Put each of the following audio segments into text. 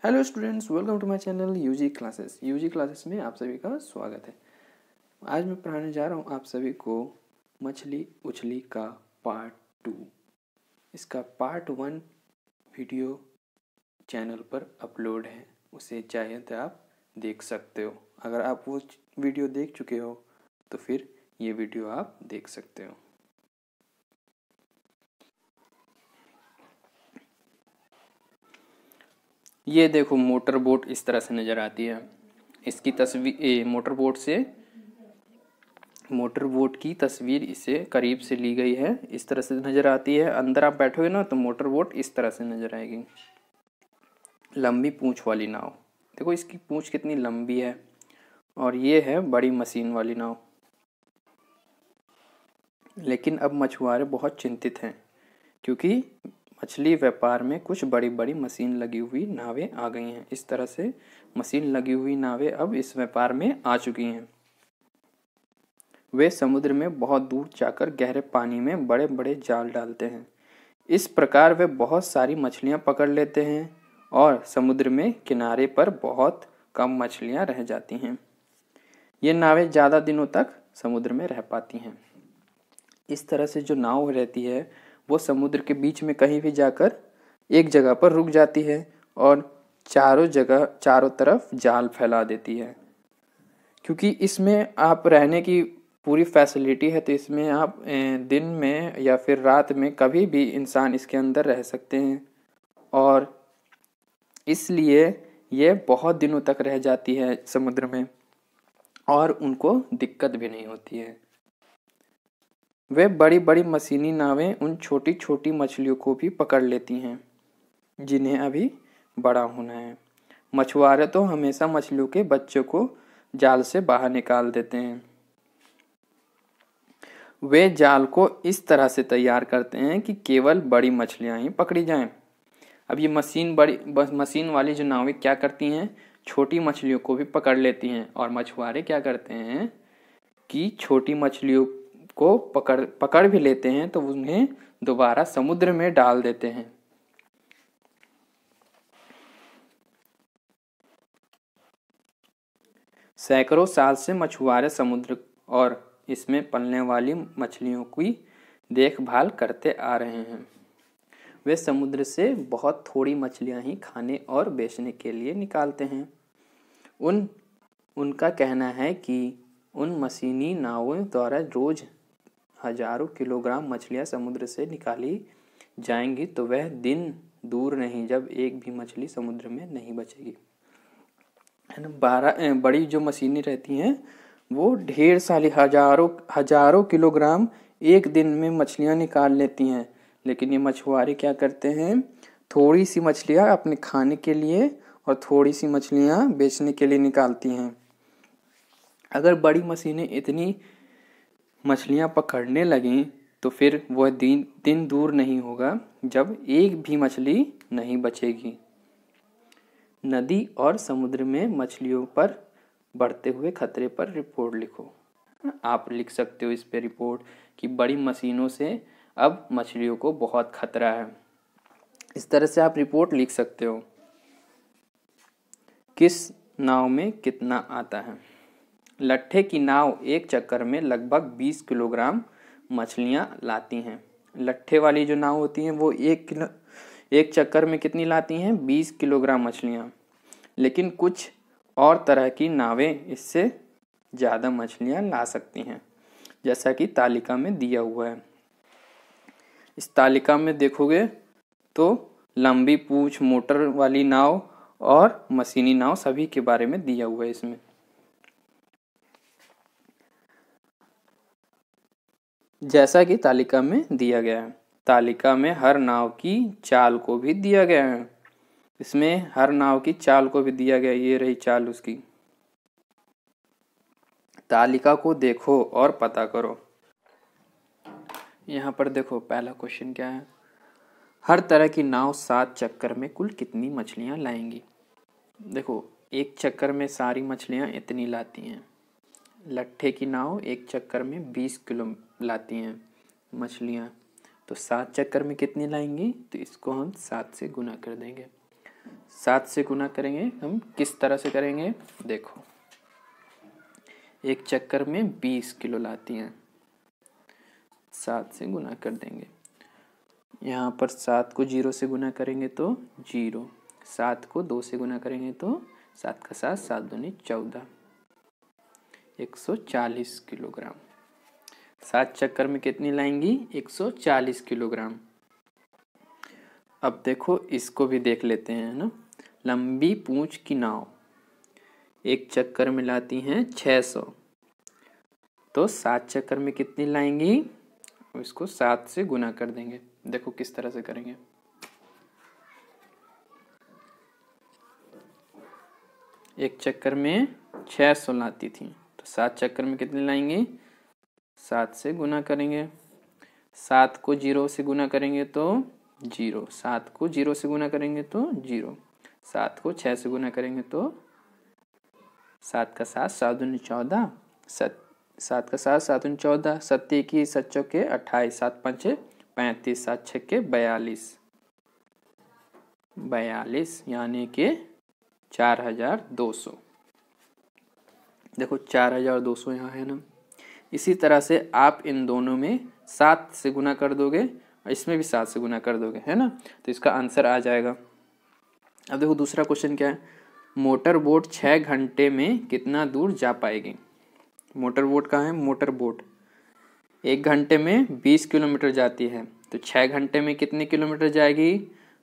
Hello students, welcome to my channel UG classes में आप सभी का स्वागत है। आज मैं पढ़ाने जा रहा हूँ आप सभी को मछली उछली का पार्ट 2। इसका पार्ट 1 वीडियो चैनल पर अपलोड है, उसे चाहे तो आप देख सकते हो। अगर आप वो वीडियो देख चुके हो तो फिर ये वीडियो आप देख सकते हो। ये देखो, मोटर बोट इस तरह से नज़र आती है। इसकी तस्वीर मोटर बोट की तस्वीर इसे करीब से ली गई है। इस तरह से नज़र आती है। अंदर आप बैठोगे ना तो मोटर बोट इस तरह से नज़र आएगी। लंबी पूंछ वाली नाव, देखो इसकी पूंछ कितनी लंबी है। और ये है बड़ी मशीन वाली नाव। लेकिन अब मछुआरे बहुत चिंतित हैं क्योंकि मछली व्यापार में कुछ बड़ी बड़ी मशीन लगी हुई नावें आ गई हैं। इस तरह से मशीन लगी हुई नावें अब इस व्यापार में आ चुकी हैं। वे समुद्र में बहुत दूर जाकर गहरे पानी में बड़े बड़े जाल डालते हैं। इस प्रकार वे बहुत सारी मछलियां पकड़ लेते हैं और समुद्र में किनारे पर बहुत कम मछलियां रह जाती हैं। ये नावें ज़्यादा दिनों तक समुद्र में रह पाती हैं। इस तरह से जो नाव रहती है वो समुद्र के बीच में कहीं भी जाकर एक जगह पर रुक जाती है और चारों तरफ जाल फैला देती है। क्योंकि इसमें आप रहने की पूरी फैसिलिटी है तो इसमें आप दिन में या फिर रात में कभी भी इंसान इसके अंदर रह सकते हैं और इसलिए ये बहुत दिनों तक रह जाती है समुद्र में और उनको दिक्कत भी नहीं होती है। वे बड़ी बड़ी मशीनी नावें उन छोटी छोटी मछलियों को भी पकड़ लेती हैं जिन्हें अभी बड़ा होना है। मछुआरे तो हमेशा मछलियों के बच्चों को जाल से बाहर निकाल देते हैं। वे जाल को इस तरह से तैयार करते हैं कि केवल बड़ी मछलियां ही पकड़ी जाएं। अब ये मशीन वाली जो नावें क्या करती हैं, छोटी मछलियों को भी पकड़ लेती हैं और मछुआरे क्या करते हैं कि छोटी मछलियों को पकड़ भी लेते हैं तो उन्हें दोबारा समुद्र में डाल देते हैं। सैकड़ों साल से मछुआरे समुद्र और इसमें पलने वाली मछलियों की देखभाल करते आ रहे हैं। वे समुद्र से बहुत थोड़ी मछलियां ही खाने और बेचने के लिए निकालते हैं। उनका कहना है कि उन मशीनी नावों द्वारा रोज हजारों किलोग्राम मछलियां समुद्र से निकाली जाएंगी तो वह दिन दूर नहीं जब एक भी मछली समुद्र में नहीं बचेगी। बड़ी जो मशीनें रहती हैं वो ढेर सारी हजारों किलोग्राम एक दिन में मछलियां निकाल लेती हैं। लेकिन ये मछुआरे क्या करते हैं, थोड़ी सी मछलियां अपने खाने के लिए और थोड़ी सी मछलियां बेचने के लिए निकालती हैं। अगर बड़ी मशीनें इतनी मछलियां पकड़ने लगें तो फिर वह दिन दूर नहीं होगा जब एक भी मछली नहीं बचेगी। नदी और समुद्र में मछलियों पर बढ़ते हुए खतरे पर रिपोर्ट लिखो। आप लिख सकते हो इस पे रिपोर्ट कि बड़ी मशीनों से अब मछलियों को बहुत खतरा है। इस तरह से आप रिपोर्ट लिख सकते हो। किस नाव में कितना आता है? लट्ठे की नाव एक चक्कर में लगभग 20 किलोग्राम मछलियां लाती हैं। लट्ठे वाली जो नाव होती हैं वो एक चक्कर में कितनी लाती हैं? 20 किलोग्राम मछलियां। लेकिन कुछ और तरह की नावें इससे ज़्यादा मछलियां ला सकती हैं, जैसा कि तालिका में दिया हुआ है। इस तालिका में देखोगे तो लंबी पूंछ, मोटर वाली नाव और मशीनी नाव सभी के बारे में दिया हुआ है इसमें। जैसा कि तालिका में दिया गया है। तालिका में हर नाव की चाल को भी दिया गया है। इसमें हर नाव की चाल को भी दिया गया। ये रही चाल उसकी। तालिका को देखो और पता करो। यहाँ पर देखो पहला क्वेश्चन क्या है, हर तरह की नाव 7 चक्कर में कुल कितनी मछलियां लाएंगी? देखो एक चक्कर में सारी मछलियां इतनी लाती हैं। लट्ठे की नाव एक चक्कर में 20 किलो लाती हैं मछलियां, तो 7 चक्कर में कितनी लाएंगी? तो इसको हम 7 से गुना कर देंगे। 7 से गुना करेंगे। हम किस तरह से करेंगे, देखो एक चक्कर में 20 किलो लाती हैं, 7 से गुना कर देंगे। यहाँ पर 7 को 0 से गुना करेंगे तो 0, 7 को 2 से गुना करेंगे तो 7 का 7, 7 दूनी 14, 140 किलोग्राम। 7 चक्कर में कितनी लाएंगी, 140 किलोग्राम। अब देखो इसको भी देख लेते हैं ना। लंबी पूंछ की नाव एक चक्कर में लाती हैं 600, तो 7 चक्कर में कितनी लाएंगी, इसको 7 से गुना कर देंगे। देखो किस तरह से करेंगे। एक चक्कर में 600 लाती थी, तो 7 चक्कर में कितनी लाएंगे, 7 से गुना करेंगे। 7 को 0 से गुना करेंगे तो 0, 7 को 0 से गुना करेंगे तो 0, 7 को 6 से गुना करेंगे तो 7 का 7, 7 दूनी 14, 7 का 7, 7 दूनी 14, 7 की 7 चौके 28, 7 पंचे 35, 7 छक्के 42, यानी कि 4200। देखो 4200 यहाँ है ना। इसी तरह से आप इन दोनों में 7 से गुना कर दोगे और इसमें भी 7 से गुना कर दोगे, है ना, तो इसका आंसर आ जाएगा। अब देखो दूसरा क्वेश्चन क्या है, मोटर बोट 6 घंटे में कितना दूर जा पाएगी। मोटर बोट कहाँ है, मोटर बोट 1 घंटे में 20 किलोमीटर जाती है, तो 6 घंटे में कितने किलोमीटर जाएगी,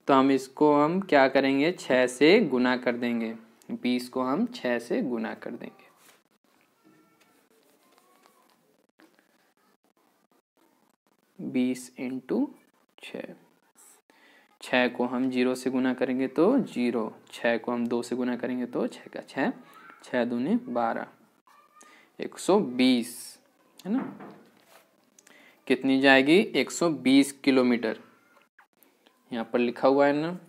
तो हम क्या करेंगे, 6 से गुना कर देंगे। 20 को हम 6 से गुना कर देंगे। बीस इंटू 6 को हम 0 से गुना करेंगे तो 0, 6 को हम 2 से गुना करेंगे तो 6 का 6, 6 दूनी 12, 120, है ना। कितनी जाएगी, 120 किलोमीटर यहाँ पर लिखा हुआ है ना।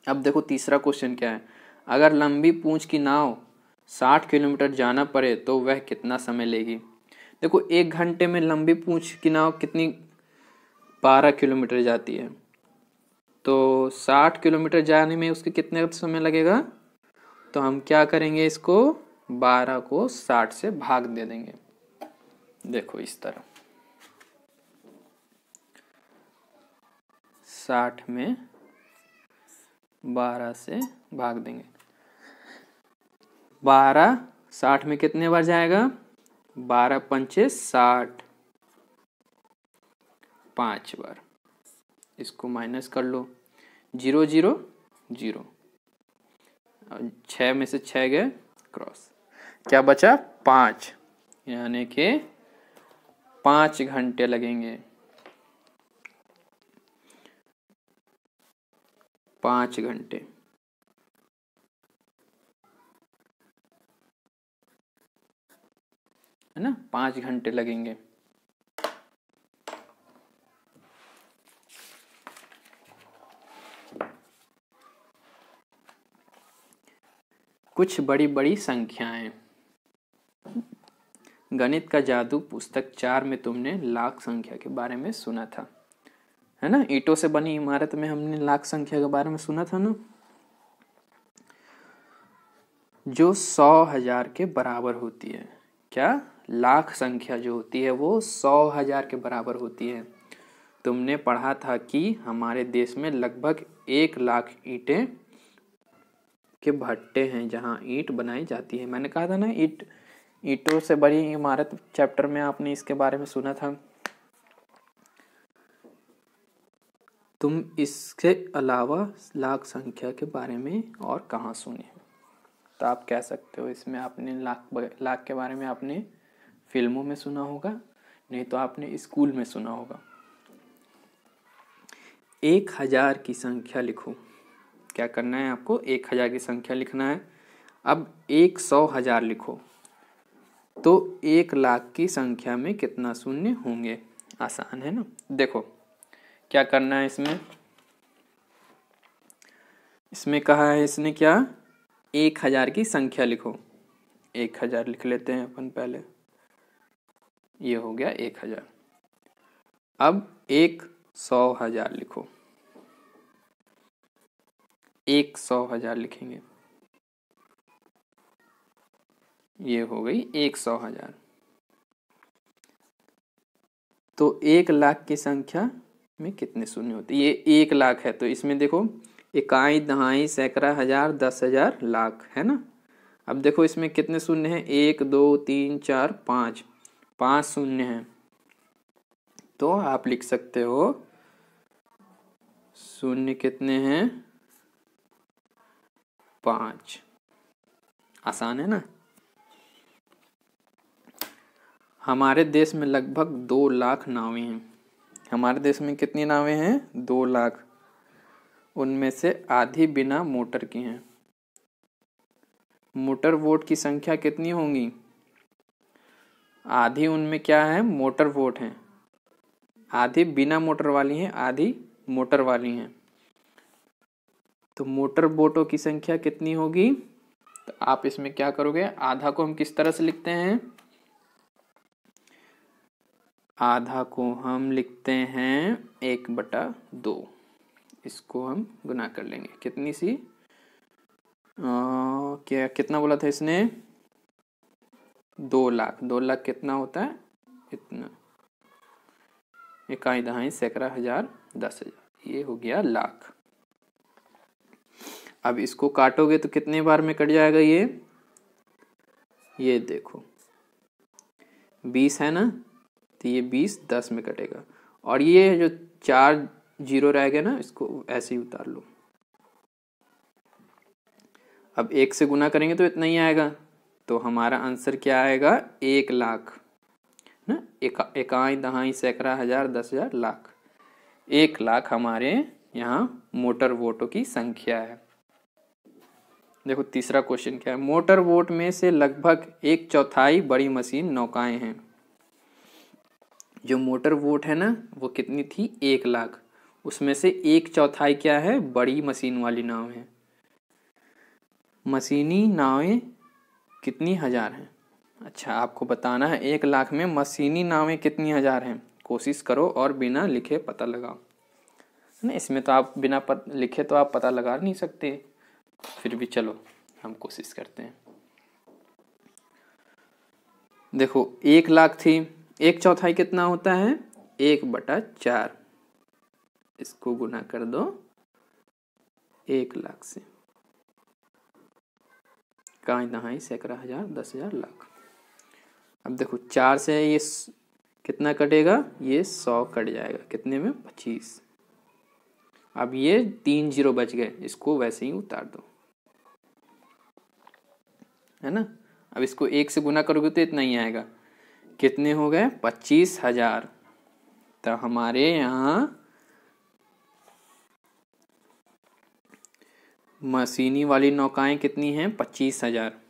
अब देखो तीसरा क्वेश्चन क्या है, अगर लंबी पूंछ की नाव 60 किलोमीटर जाना पड़े तो वह कितना समय लेगी। देखो 1 घंटे में लंबी पूंछ की नाव कितनी 12 किलोमीटर जाती है, तो 60 किलोमीटर जाने में उसके कितने समय लगेगा, तो हम क्या करेंगे, इसको 12 को 60 से भाग दे देंगे। देखो इस तरह 60 में 12 से भाग देंगे। 12 60 में कितने बार जाएगा, 12 पंचे 60, 5 बार। इसको माइनस कर लो, 0 0 0, 6 में से 6 गए क्रॉस, क्या बचा 5, यानी कि 5 घंटे लगेंगे। 5 घंटे, है ना, 5 घंटे लगेंगे। कुछ बड़ी बड़ी संख्याएं। गणित का जादू पुस्तक 4 में तुमने लाख संख्या के बारे में सुना था, है ना। ईंटों से बनी इमारत में हमने लाख संख्या के बारे में सुना था ना, जो 100,000 के बराबर होती है। क्या, लाख संख्या जो होती है वो 100,000 के बराबर होती है। तुमने पढ़ा था कि हमारे देश में लगभग 1 लाख ईंटें के भट्टे हैं जहाँ ईंट बनाई जाती है। मैंने कहा था ना, ईंटों से बनी इमारत चैप्टर में आपने इसके बारे में सुना था। तुम इसके अलावा लाख संख्या के बारे में और कहाँ सुने, तो आप कह सकते हो इसमें आपने लाख के बारे में आपने फिल्मों में सुना होगा, नहीं तो आपने स्कूल में सुना होगा। 1000 की संख्या लिखो। क्या करना है आपको, 1000 की संख्या लिखना है। अब 100,000 लिखो तो 1 लाख की संख्या में कितना शून्य होंगे। आसान है ना। देखो क्या करना है, इसमें कहा है इसने क्या, 1000 की संख्या लिखो। 1000 लिख लेते हैं अपन पहले, ये हो गया 1000। अब 100,000 लिखो। 100,000 लिखेंगे। ये हो गई 100,000। तो 1,00,000 की संख्या में कितने शून्य होते हैं? ये 1,00,000 है तो इसमें देखो इकाई, दहाई, सैकड़ा, हजार, 10,000, लाख, है ना। अब देखो इसमें कितने शून्य हैं? 1 2 3 4 5, 5 शून्य हैं। तो आप लिख सकते हो शून्य कितने हैं? 5। आसान है ना। हमारे देश में लगभग 2,00,000 नावें हैं। हमारे देश में कितनी नावें हैं? 2,00,000। उनमें से आधी बिना मोटर की हैं। मोटर बोट की संख्या कितनी होंगी? आधी उनमें क्या है? मोटर बोट हैं। आधी बिना मोटर वाली हैं, आधी मोटर वाली हैं। तो मोटर बोटों की संख्या कितनी होगी? तो आप इसमें क्या करोगे? आधा को हम किस तरह से लिखते हैं? आधा को हम लिखते हैं 1/2। इसको हम गुना कर लेंगे। कितनी सी क्या कितना बोला था इसने? 2,00,000। 2,00,000 कितना होता है? इतना। इकाई, दहाई, सैकड़ा, हजार, 10,000। ये हो गया लाख। अब इसको काटोगे तो कितने बार में कट जाएगा ये देखो 20 है ना, तो ये 20 10 में कटेगा। और ये जो 4 0 रह गए ना, इसको ऐसे ही उतार लो। अब 1 से गुना करेंगे तो इतना ही आएगा। तो हमारा आंसर क्या आएगा? 1,00,000 ना। इकाई, दहाई, सैकड़ा, हजार, 10,000, लाख। 1,00,000 हमारे यहाँ मोटर वोटों की संख्या है। देखो तीसरा क्वेश्चन क्या है? मोटर बोट में से लगभग 1/4 बड़ी मशीन नौकाएं हैं। जो मोटर बोट है ना, वो कितनी थी? 1,00,000। उसमें से 1/4 क्या है? बड़ी मशीन वाली नाव है। मशीनी नावें कितनी हजार हैं? अच्छा, आपको बताना है 1,00,000 में मशीनी नावें कितनी हजार हैं। कोशिश करो और बिना लिखे पता लगाओ ना। इसमें तो आप बिना लिखे तो आप पता लगा नहीं सकते, फिर भी चलो हम कोशिश करते हैं। देखो 1,00,000 थी, 1/4 कितना होता है? 1/4। इसको गुना कर दो 1,00,000 से। इकाई, दहाई, सैकड़ा, हजार, 10,000, लाख। अब देखो 4 से ये कितना कटेगा? ये 100 कट जाएगा। कितने में? 25। अब ये 3 0 बच गए, इसको वैसे ही उतार दो, है ना। अब इसको 1 से गुना करोगे तो इतना ही आएगा। कितने हो गए? 25,000। तो हमारे यहाँ मशीनी वाली नौकाएं कितनी हैं? 25,000।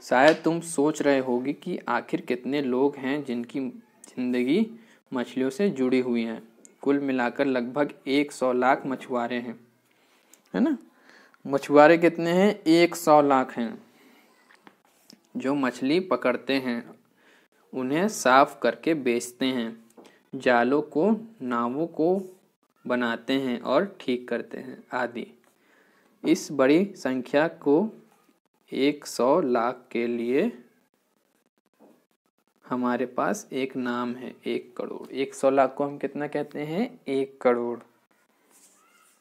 शायद तुम सोच रहे होगी कि आखिर कितने लोग हैं जिनकी जिंदगी मछलियों से जुड़ी हुई है। कुल मिलाकर लगभग 100,00,000 मछुआरे हैं, है ना। मछुआरे कितने हैं? 100,00,000 हैं जो मछली पकड़ते हैं, उन्हें साफ करके बेचते हैं, जालों को, नावों को बनाते हैं और ठीक करते हैं आदि। इस बड़ी संख्या को 100,00,000 के लिए हमारे पास एक नाम है, 1 करोड़। 100,00,000 को हम कितना कहते हैं? 1 करोड़।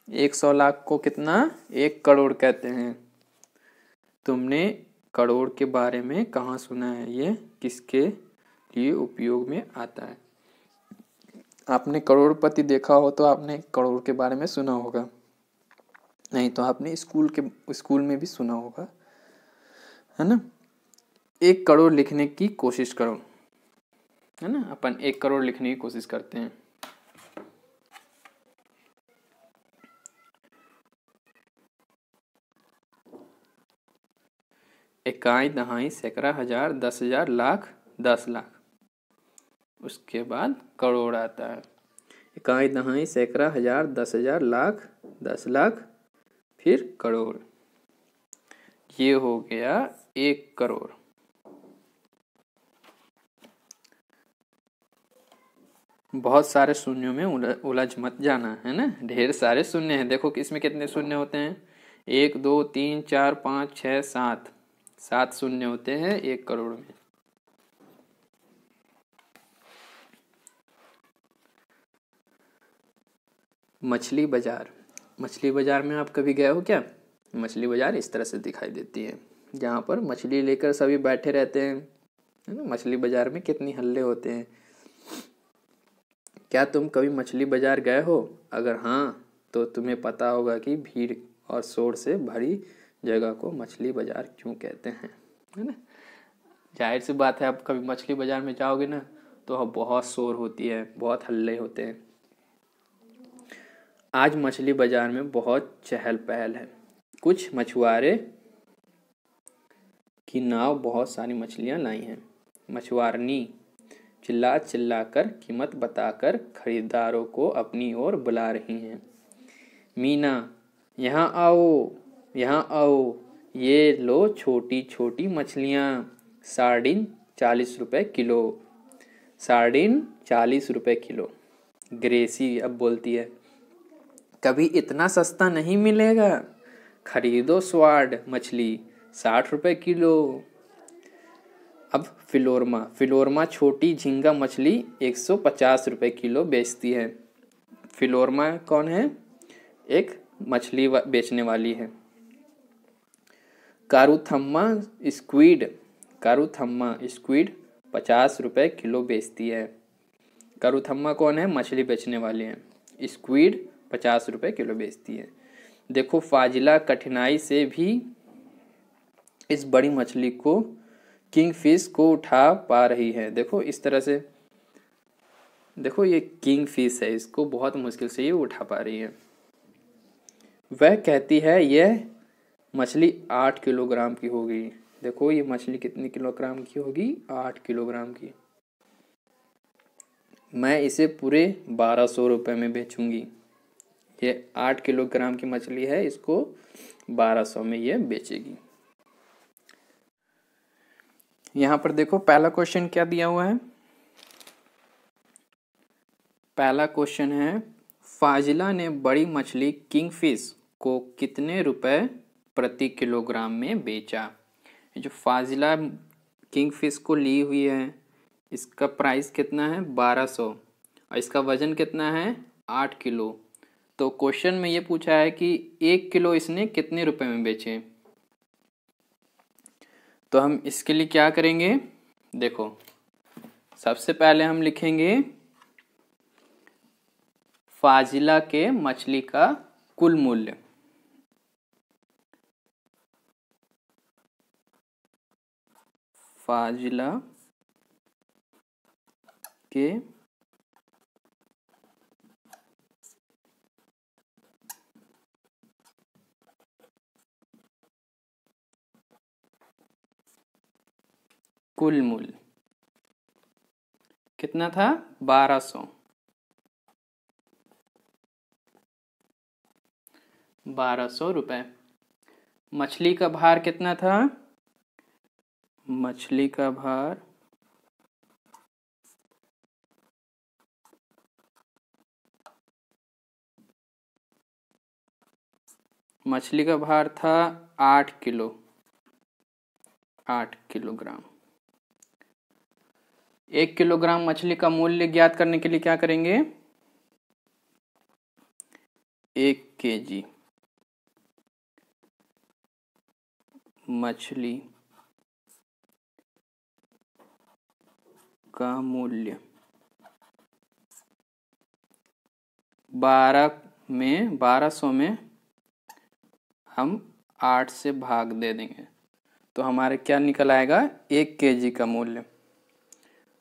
100,00,000 को कितना? 1 करोड़ कहते हैं। तुमने करोड़ के बारे में कहाँ सुना है? ये किसके लिए उपयोग में आता है? आपने करोड़पति देखा हो तो आपने करोड़ के बारे में सुना होगा, नहीं तो आपने स्कूल में भी सुना होगा, है ना। 1 करोड़ लिखने की कोशिश करो, है ना। अपन 1 करोड़ लिखने की कोशिश करते हैं। इकाई, दहाई, सैकड़ा, हजार, 10,000, लाख, 10 लाख। उसके बाद करोड़ आता है। इकाई, दहाई, सैकड़ा, हजार, 10,000, लाख, 10 लाख, फिर करोड़। ये हो गया 1 करोड़। बहुत सारे शून्यों में उलझ मत जाना, है ना। ढेर सारे शून्य हैं। देखो कि इसमें कितने शून्य होते हैं, 1 2 3 4 5 6 7, 7 शून्य होते हैं 1 करोड़ में। मछली बाजार। मछली बाजार में आप कभी गए हो क्या? मछली बाजार इस तरह से दिखाई देती है, जहाँ पर मछली लेकर सभी बैठे रहते हैं, है ना। मछली बाजार में कितनी हल्ले होते हैं। क्या तुम कभी मछली बाजार गए हो? अगर हाँ, तो तुम्हें पता होगा कि भीड़ और शोर से भरी जगह को मछली बाजार क्यों कहते हैं, है ना। जाहिर सी बात है, आप कभी मछली बाजार में जाओगे ना, तो बहुत शोर होती है, बहुत हल्ले होते हैं। आज मछली बाजार में बहुत चहल पहल है। कुछ मछुआरे की नाव बहुत सारी मछलियां लाई हैं। मछुआरनी चिल्ला चिल्ला कर कीमत बताकर खरीदारों को अपनी ओर बुला रही हैं। मीना, यहाँ आओ, यहाँ आओ, ये लो छोटी छोटी मछलियाँ, सार्डिन 40 रुपए किलो। सार्डिन 40 रुपए किलो। ग्रेसी अब बोलती है, कभी इतना सस्ता नहीं मिलेगा, खरीदो स्वाड मछली 60 रुपए किलो। अब फिलोरमा छोटी झींगा मछली 150 रुपए किलो बेचती है। फिलोरमा कौन है? एक मछली बेचने वाली है। कारूथम्मा स्क्विड 50 रुपए किलो बेचती है। कारूथम्मा कौन है? मछली बेचने वाली है। स्क्विड 50 रुपए किलो बेचती है। देखो फाजिला कठिनाई से भी इस बड़ी मछली को किंगफिश को उठा पा रही है। देखो इस तरह से, देखो ये किंगफिश है, इसको बहुत मुश्किल से ये उठा पा रही है। वह कहती है यह मछली 8 किलोग्राम की होगी। देखो ये मछली कितनी किलोग्राम की होगी? 8 किलोग्राम की। मैं इसे पूरे 1200 रुपये में बेचूंगी। ये 8 किलोग्राम की मछली है, इसको 1200 में ये बेचेगी। यहां पर देखो पहला क्वेश्चन क्या दिया हुआ है। पहला क्वेश्चन है, फाजिला ने बड़ी मछली किंगफिश को कितने रुपए प्रति किलोग्राम में बेचा। जो फाजिला किंगफिश को ली हुई है, इसका प्राइस कितना है? 1200, और इसका वजन कितना है? 8 किलो। तो क्वेश्चन में ये पूछा है कि 1 किलो इसने कितने रुपए में बेचे। तो हम इसके लिए क्या करेंगे? देखो सबसे पहले हम लिखेंगे फाजिला के मछली का कुल मूल्य। फाजिला के कुल मूल्य कितना था? 1200। 1200 रुपए। मछली का भार कितना था? मछली का भार था 8 किलो, 8 किलोग्राम। 1 किलोग्राम मछली का मूल्य ज्ञात करने के लिए क्या करेंगे? 1 केजी मछली का मूल्य 1200 में हम 8 से भाग दे देंगे, तो हमारे क्या निकल आएगा? 1 केजी का मूल्य।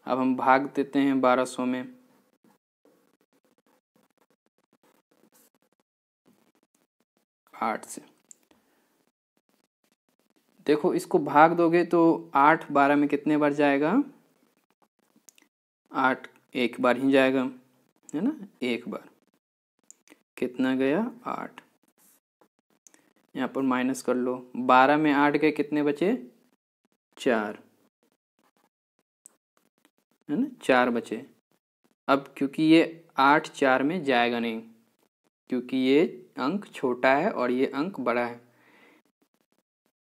अब हम भाग देते हैं 1200 में। 8 से देखो इसको भाग दोगे तो 8 12 में कितने बार जाएगा? 8 एक बार ही जाएगा, है ना। एक बार कितना गया? 8। यहाँ पर माइनस कर लो, 12 में 8 गए, कितने बचे? 4, है ना, 4 बचे। अब क्योंकि ये 8 4 में जाएगा नहीं, क्योंकि ये अंक छोटा है और ये अंक बड़ा है,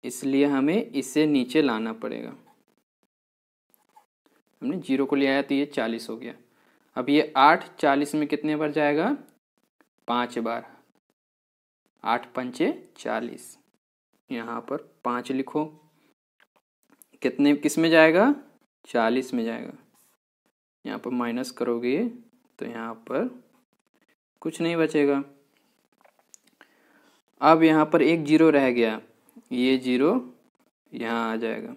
इसलिए हमें इसे नीचे लाना पड़ेगा। हमने 0 को ले आया तो ये 40 हो गया। अब ये 8 40 में कितने बार जाएगा? 5 बार। 8 पंचे 40, यहाँ पर 5 लिखो। कितने किस में जाएगा? 40 में जाएगा। यहाँ पर माइनस करोगे तो यहाँ पर कुछ नहीं बचेगा। अब यहाँ पर एक 0 रह गया, ये 0 यहाँ आ जाएगा।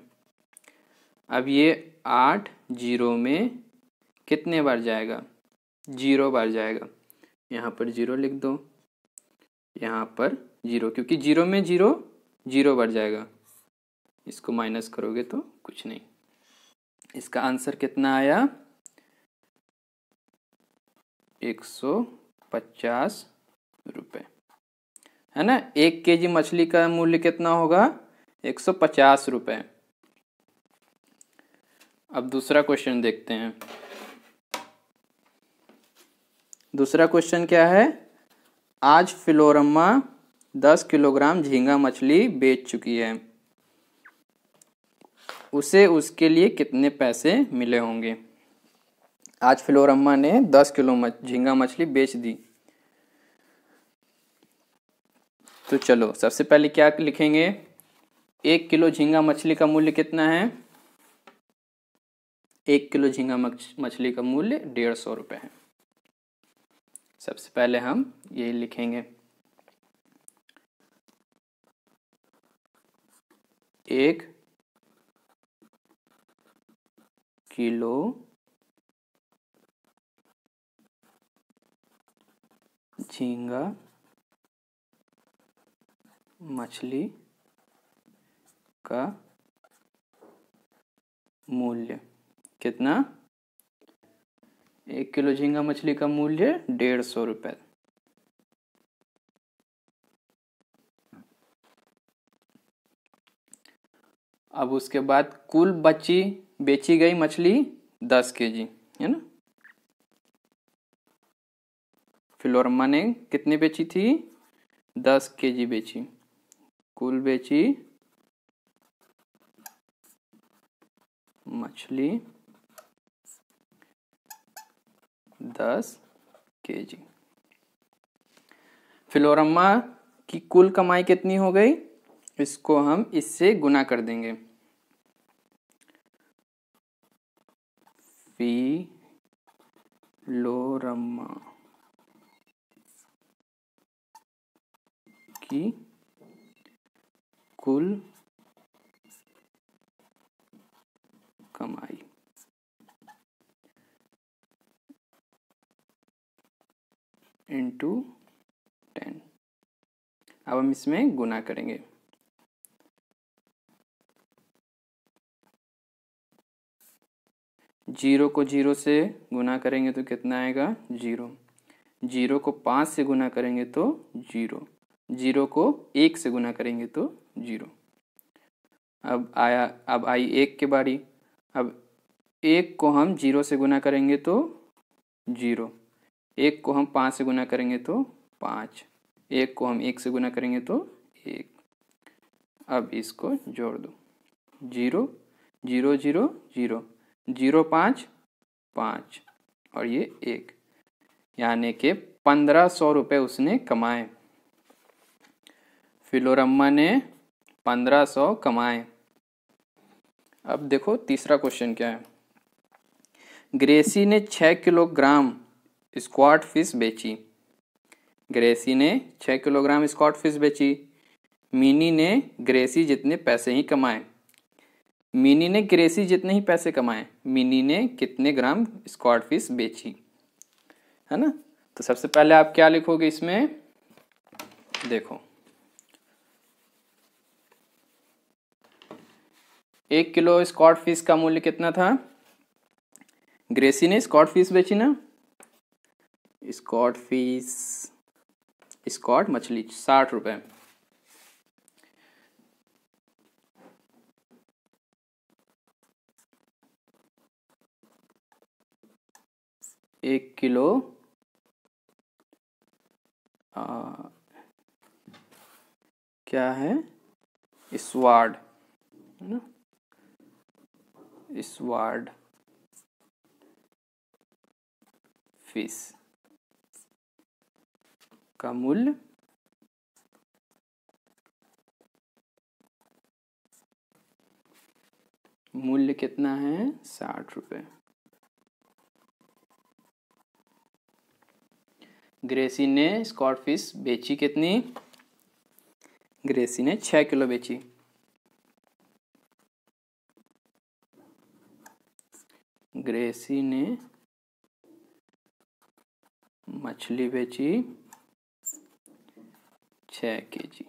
अब ये 8 0 में कितने बार जाएगा? 0 बार जाएगा। यहाँ पर 0 लिख दो, यहाँ पर 0, क्योंकि 0 में 0 0 बार जाएगा। इसको माइनस करोगे तो कुछ नहीं। इसका आंसर कितना आया? 150 रुपये, है ना। 1 केजी मछली का मूल्य कितना होगा? 150 रुपये। अब दूसरा क्वेश्चन देखते हैं। दूसरा क्वेश्चन क्या है? आज फिलोरम्मा 10 किलोग्राम झींगा मछली बेच चुकी है, उसे उसके लिए कितने पैसे मिले होंगे? आज फिलोरम्मा ने 10 किलो झींगा मछली बेच दी। तो चलो सबसे पहले क्या लिखेंगे? 1 किलो झींगा मछली का मूल्य कितना है? 1 किलो झींगा मछली का मूल्य 150 रुपये है। सबसे पहले हम ये लिखेंगे, 1 किलो झींगा मछली का मूल्य कितना? 1 किलो झींगा मछली का मूल्य 150 रुपये। अब उसके बाद कुल बेची गई मछली 10 केजी, है ना। फिलोरम्मा ने कितनी बेची थी? 10 केजी बेची। कुल बेची मछली 10 केजी। फिलोरम्मा की कुल कमाई कितनी हो गई? इसको हम इससे गुना कर देंगे। फिलोरम्मा की कुल कमाई इंटू 10। अब हम इसमें गुना करेंगे। जीरो को 0 से गुना करेंगे तो कितना आएगा? 0। 0 को 5 से गुना करेंगे तो 0। 0 को 1 से गुना करेंगे तो 0। अब आई 1 की बारी। अब 1 को हम 0 से गुना करेंगे तो 0। 1 को हम 5 से गुना करेंगे तो 5। 1 को हम 1 से गुना करेंगे तो 1। अब इसको जोड़ दो, 0 0 0 0 0 5 5 और ये 1, यानी कि 1500 रुपये उसने कमाए। फिलोरम्मा ने 1500 कमाए। अब देखो तीसरा क्वेश्चन क्या है। ग्रेसी ने 6 किलोग्राम स्क्वाट फिश बेची। ग्रेसी ने 6 किलोग्राम स्क्वाट फिश बेची। मिनी ने ग्रेसी जितने पैसे ही कमाए। मिनी ने ग्रेसी जितने ही पैसे कमाए, मिनी ने कितने ग्राम स्क्वाट फिश बेची, है ना। तो सबसे पहले आप क्या लिखोगे इसमें? देखो 1 किलो स्क्वाट फिश का मूल्य कितना था? ग्रेसी ने स्क्वाट फिश बेची ना, स्क्वाट मछली 60 रुपये। 1 किलो क्या है, स्वार्ड है ना, स्वार्ड फिश का मूल्य कितना है, 60 रुपये। ग्रेसी ने स्कॉट फिश बेची कितनी, ग्रेसी ने 6 किलो बेची। ग्रेसी ने मछली बेची 6 केजी।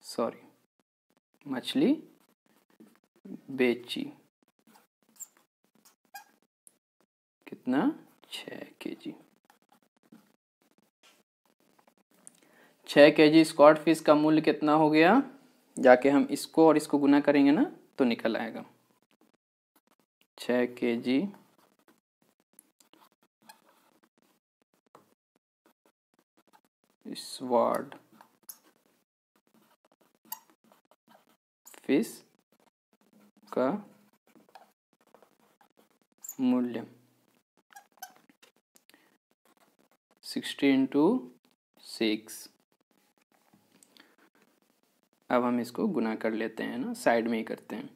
सॉरी, मछली बेची कितना, 6 केजी। 6 केजी स्कॉट फिश का मूल्य कितना हो गया, जाके हम इसको और इसको गुना करेंगे ना तो निकल आएगा। 6 केजी स्वार्ड फिश का मूल्य 60 इंटू 6। अब हम इसको गुना कर लेते हैं ना, साइड में ही करते हैं।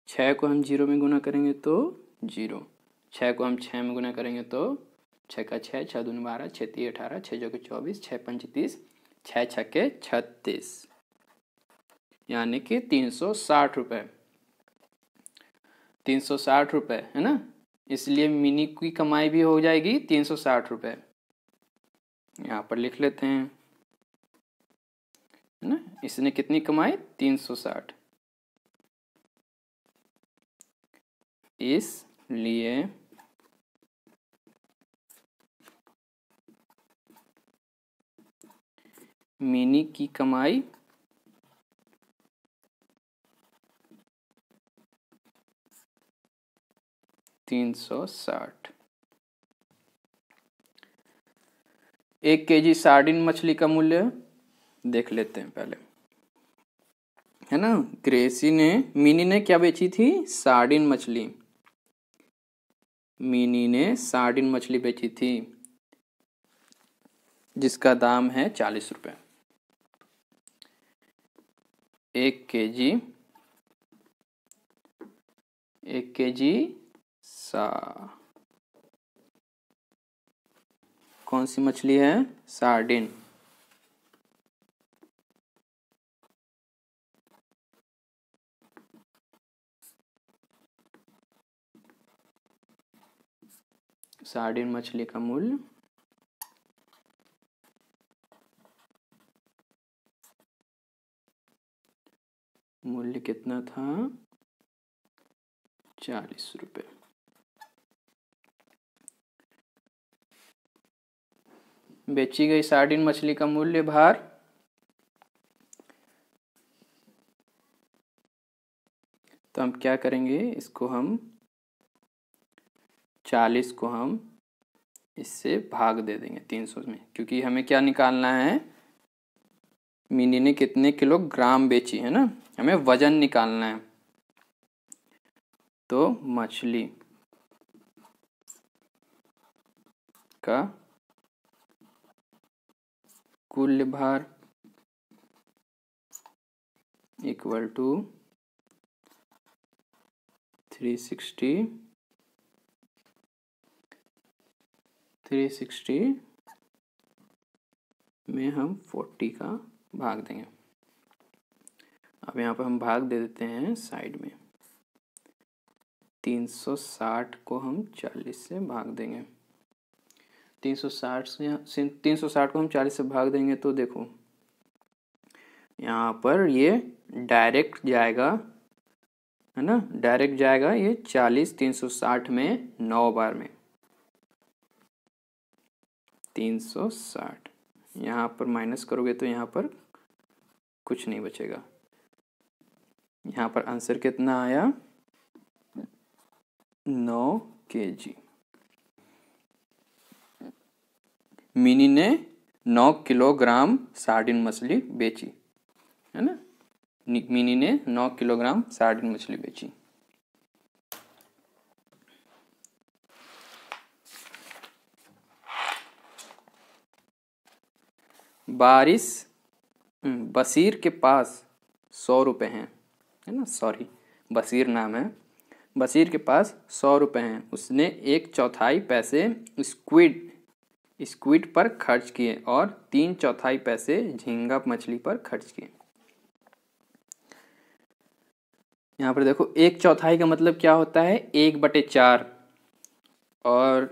6 को हम 0 में गुना करेंगे तो 0, 6 को हम 6 में गुना करेंगे तो 6 का 6, 6 दूनी 12, 6 3 18, 6 जो के 24, 6 5 30, 6 छक्के 36, यानी कि 360 रुपये। 360 रुपये है ना, इसलिए मिनी की कमाई भी हो जाएगी 360 रुपये। यहाँ पर लिख लेते हैं है ना, इसने कितनी कमाई, 360। इसलिए मिनी की कमाई 360। 1 केजी सार्डिन मछली का मूल्य देख लेते हैं पहले, है ना। ग्रेसी ने, मिनी ने क्या बेची थी, सार्डिन मछली। मिनी ने सार्डिन मछली बेची थी जिसका दाम है 40 रुपये। 1 केजी कौन सी मछली है, सार्डिन। सार्डिन मछली का मूल्य कितना था, 40 रुपये। बेची गई सार्डिन मछली का मूल्य भार तो हम क्या करेंगे, इसको हम 40 को हम इससे भाग दे देंगे 300 में, क्योंकि हमें क्या निकालना है, मिनी ने कितने किलोग्राम बेची है ना, हमें वजन निकालना है। तो मछली का कुल भार इक्वल टू 360 में हम 40 का भाग देंगे। अब यहाँ पर हम भाग दे देते हैं साइड में, 360 को हम 40 से भाग देंगे। 360 को हम 40 से भाग देंगे तो देखो यहाँ पर ये डायरेक्ट जाएगा है ना, डायरेक्ट जाएगा ये 40 360 में 9 बार में 360 यहाँ पर माइनस करोगे तो यहाँ पर कुछ नहीं बचेगा। यहाँ पर आंसर कितना आया? 9 kg। मिनी ने 9 किलोग्राम सार्डिन मछली बेची, है ना। मिनी ने 9 किलोग्राम सार्डिन मछली बेची। बशीर के पास 100 रुपये हैं, है ना, सॉरी बशीर नाम है। बशीर के पास 100 रुपये हैं। उसने 1/4 पैसे स्क्विड पर खर्च किए और 3/4 पैसे झींगा मछली पर खर्च किए। यहाँ पर देखो 1/4 का मतलब क्या होता है? 1/4, और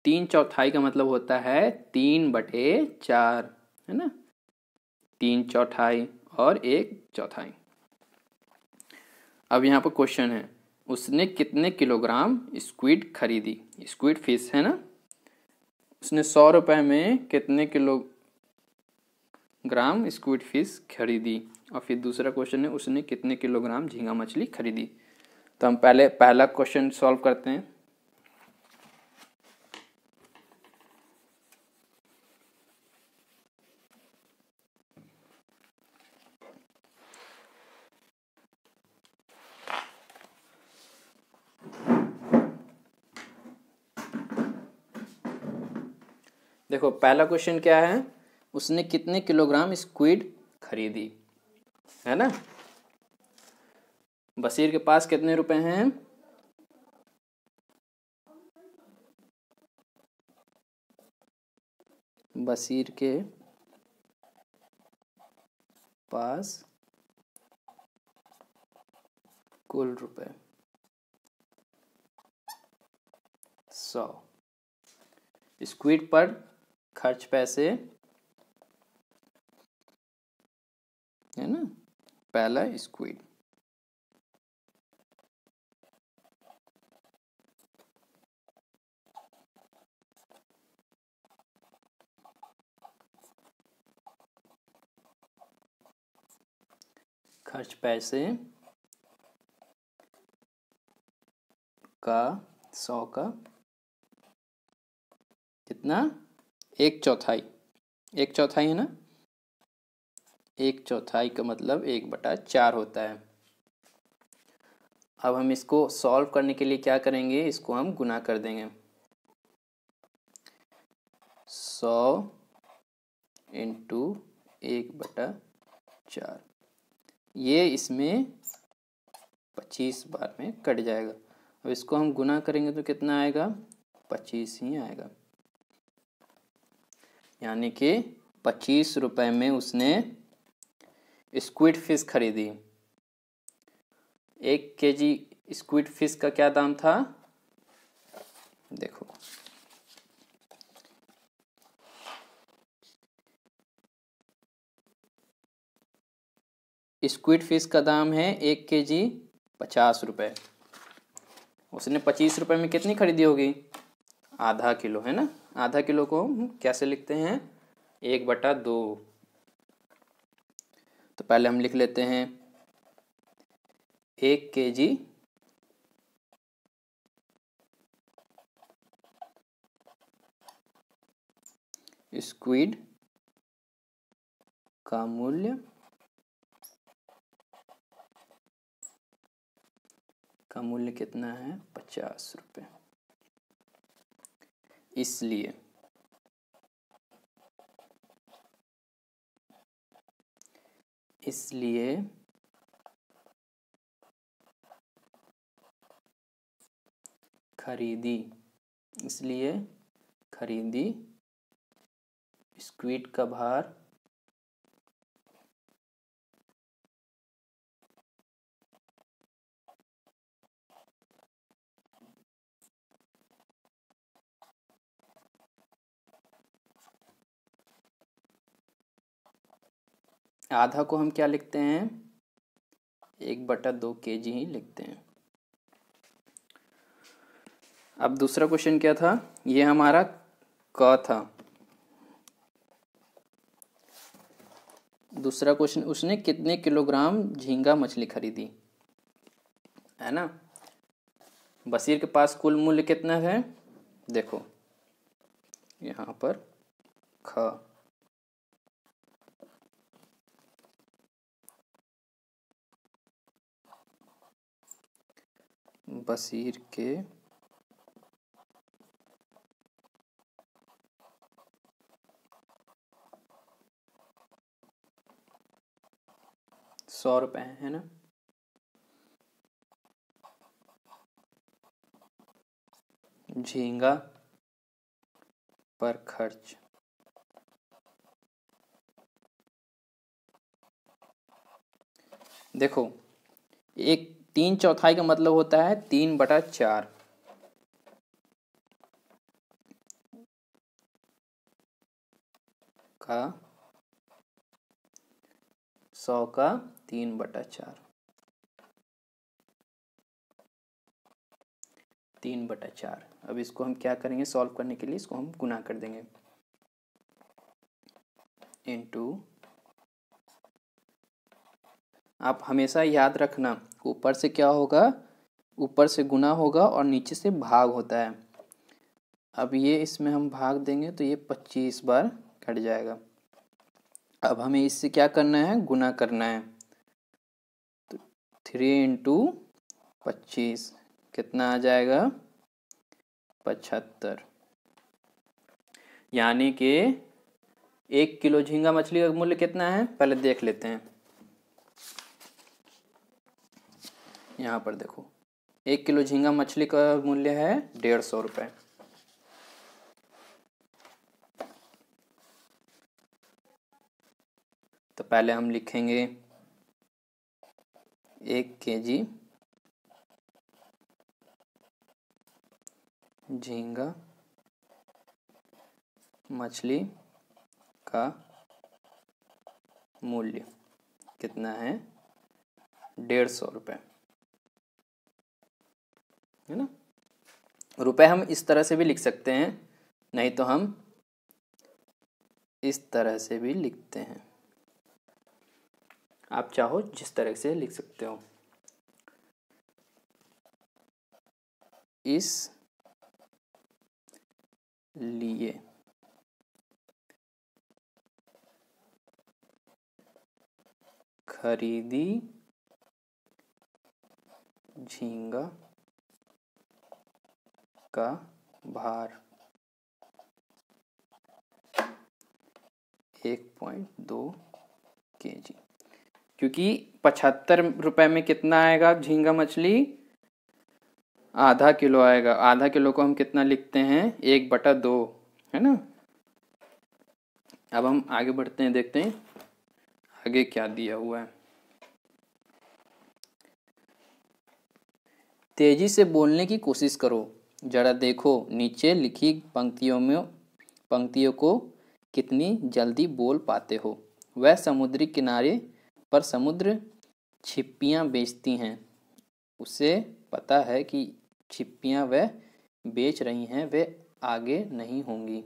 3/4 का मतलब होता है 3/4, है ना। 3/4 और 1/4। अब यहाँ पर क्वेश्चन है, उसने कितने किलोग्राम स्क्विड खरीदी? स्क्विड फिश है ना। उसने 100 रुपये में कितने किलोग्राम स्क्विड फिश खरीदी? और फिर दूसरा क्वेश्चन है, उसने कितने किलोग्राम झींगा मछली खरीदी? तो हम पहले पहला क्वेश्चन सॉल्व करते हैं। देखो पहला क्वेश्चन क्या है? उसने कितने किलोग्राम स्क्विड खरीदी, है ना। बशीर के पास कितने रुपए हैं? बशीर के पास कुल रुपए 100। स्क्विड पर खर्च पैसे, है ना, पहला स्क्विड। खर्च पैसे का 100 का कितना? 1/4। 1/4 है ना। 1/4 का मतलब 1/4 होता है। अब हम इसको सॉल्व करने के लिए क्या करेंगे? इसको हम गुना कर देंगे। 100 इंटू 1/4, ये इसमें 25 बार में कट जाएगा। अब इसको हम गुना करेंगे तो कितना आएगा? 25 ही आएगा। यानी कि 25 रुपए में उसने स्क्विड फिश खरीदी। 1 kg स्क्विड फिश का क्या दाम था? देखो स्क्विड फिश का दाम है 1 kg 50 रुपये। उसने 25 रुपये में कितनी खरीदी होगी? आधा किलो, है ना। आधा किलो को हम कैसे लिखते हैं? 1/2। तो पहले हम लिख लेते हैं 1 kg स्क्विड का मूल्य कितना है? 50 रुपये। इसलिए खरीदी स्क्विड का भार आधा को हम क्या लिखते हैं? 1/2 kg ही लिखते हैं। अब दूसरा क्वेश्चन क्या था? ये हमारा क था। दूसरा क्वेश्चन, उसने कितने किलोग्राम झींगा मछली खरीदी, है ना। बशीर के पास कुल मूल्य कितना है, देखो यहाँ पर ख, बशीर के ₹100 है ना। झींगा पर खर्च, देखो एक 3/4 का मतलब होता है 3/4 का 100 का 3/4, 3/4। अब इसको हम क्या करेंगे, सॉल्व करने के लिए इसको हम गुना कर देंगे, इनटू, आप हमेशा याद रखना ऊपर से क्या होगा, ऊपर से गुना होगा और नीचे से भाग होता है। अब ये इसमें हम भाग देंगे तो ये 25 बार कट जाएगा। अब हमें इससे क्या करना है, गुना करना है, तो 3 × 25 कितना आ जाएगा, 75। यानी कि 1 किलो झींगा मछली का मूल्य कितना है, पहले देख लेते हैं। यहाँ पर देखो 1 किलो झींगा मछली का मूल्य है 150 रुपये। तो पहले हम लिखेंगे 1 kg झींगा मछली का मूल्य कितना है, 150 रुपये, है ना। रुपए हम इस तरह से भी लिख सकते हैं, नहीं तो हम इस तरह से भी लिखते हैं, आप चाहो जिस तरह से लिख सकते हो। इस लिए खरीदी झींगा का भार 1.2 kg, क्योंकि 75 रुपए में कितना आएगा झींगा मछली, आधा किलो आएगा। आधा किलो को हम कितना लिखते हैं, 1/2, है ना। अब हम आगे बढ़ते हैं, देखते हैं आगे क्या दिया हुआ है। तेजी से बोलने की कोशिश करो, जरा देखो नीचे लिखी पंक्तियों को कितनी जल्दी बोल पाते हो। वह समुद्री किनारे पर समुद्र छिप्पियां बेचती हैं, उसे पता है कि छिप्पियां वह बेच रही हैं वे आगे नहीं होंगी।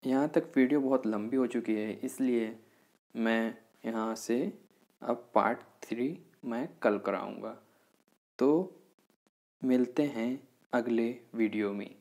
यहाँ तक वीडियो बहुत लंबी हो चुकी है, इसलिए मैं यहाँ से अब पार्ट 3 मैं कल कराऊँगा। तो मिलते हैं अगले वीडियो में।